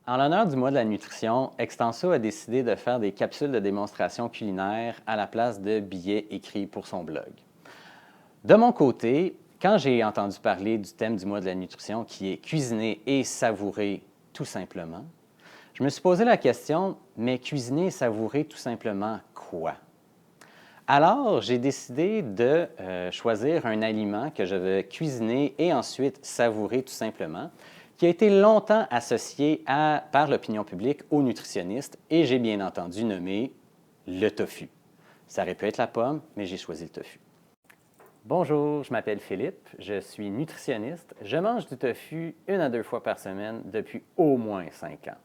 En l'honneur du mois de la nutrition, Extenso a décidé de faire des capsules de démonstration culinaire à la place de billets écrits pour son blog. De mon côté, quand j'ai entendu parler du thème du mois de la nutrition qui est cuisiner et savourer tout simplement, je me suis posé la question, mais cuisiner et savourer tout simplement quoi? Alors, j'ai décidé de choisir un aliment que je vais cuisiner et ensuite savourer tout simplement, qui a été longtemps associé par l'opinion publique aux nutritionnistes et j'ai bien entendu nommé le tofu. Ça aurait pu être la pomme, mais j'ai choisi le tofu. Bonjour, je m'appelle Philippe, je suis nutritionniste. Je mange du tofu 1 à 2 fois par semaine depuis au moins 5 ans.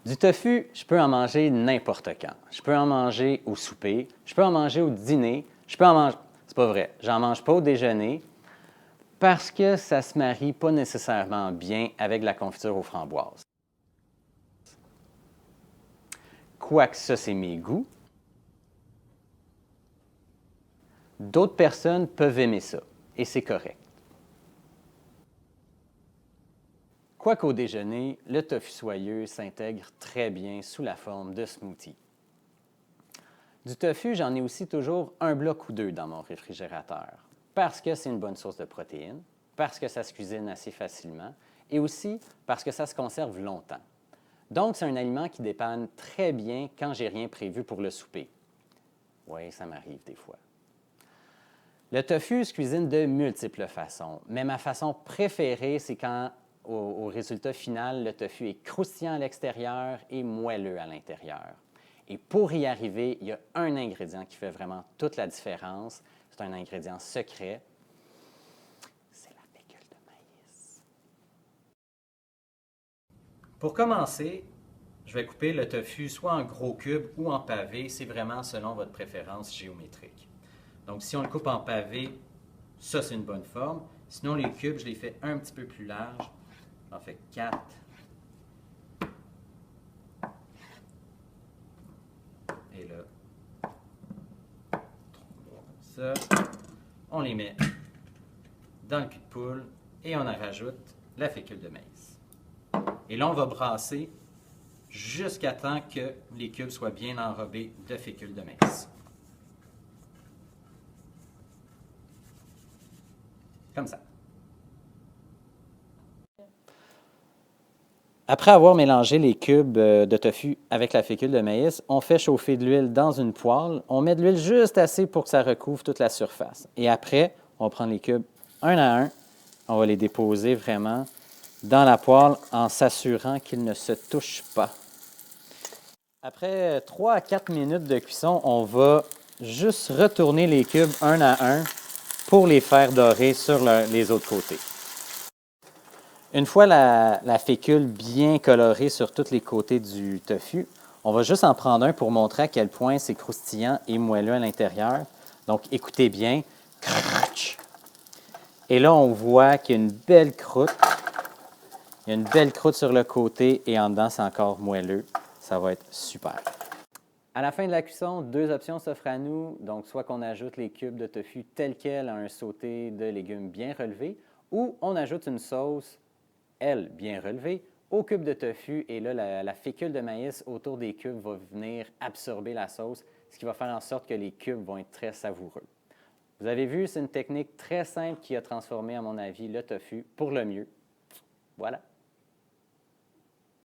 Du tofu, je peux en manger n'importe quand. Je peux en manger au souper, je peux en manger au dîner, je peux en manger... C'est pas vrai, j'en mange pas au déjeuner parce que ça se marie pas nécessairement bien avec la confiture aux framboises. Quoique ça, c'est mes goûts. D'autres personnes peuvent aimer ça, et c'est correct. Quoiqu'au déjeuner, le tofu soyeux s'intègre très bien sous la forme de smoothie. Du tofu, j'en ai aussi toujours un bloc ou deux dans mon réfrigérateur, parce que c'est une bonne source de protéines, parce que ça se cuisine assez facilement, et aussi parce que ça se conserve longtemps. Donc, c'est un aliment qui dépanne très bien quand j'ai rien prévu pour le souper. Oui, ça m'arrive des fois. Le tofu se cuisine de multiples façons, mais ma façon préférée, c'est quand, au résultat final, le tofu est croustillant à l'extérieur et moelleux à l'intérieur. Et pour y arriver, il y a un ingrédient qui fait vraiment toute la différence. C'est un ingrédient secret. C'est la fécule de maïs. Pour commencer, je vais couper le tofu soit en gros cubes ou en pavés. C'est vraiment selon votre préférence géométrique. Donc, si on le coupe en pavé, ça, c'est une bonne forme. Sinon, les cubes, je les fais un petit peu plus larges. J'en fais 4. Et là, 3, comme ça. On les met dans le cul de poule et on en rajoute la fécule de maïs. Et là, on va brasser jusqu'à temps que les cubes soient bien enrobés de fécule de maïs. Comme ça. Après avoir mélangé les cubes de tofu avec la fécule de maïs, on fait chauffer de l'huile dans une poêle. On met de l'huile juste assez pour que ça recouvre toute la surface. Et après, on prend les cubes un à un. On va les déposer vraiment dans la poêle en s'assurant qu'ils ne se touchent pas. Après 3 à 4 minutes de cuisson, on va juste retourner les cubes un à un pour les faire dorer sur les autres côtés. Une fois la fécule bien colorée sur tous les côtés du tofu, on va juste en prendre un pour montrer à quel point c'est croustillant et moelleux à l'intérieur. Donc, écoutez bien. Et là, on voit qu'il y a une belle croûte. Il y a une belle croûte sur le côté et en dedans, c'est encore moelleux. Ça va être super. À la fin de la cuisson, 2 options s'offrent à nous. Donc, soit qu'on ajoute les cubes de tofu tels quels à un sauté de légumes bien relevé, ou on ajoute une sauce, elle, bien relevée, au cube de tofu. Et là, la fécule de maïs autour des cubes va venir absorber la sauce, ce qui va faire en sorte que les cubes vont être très savoureux. Vous avez vu, c'est une technique très simple qui a transformé, à mon avis, le tofu pour le mieux. Voilà.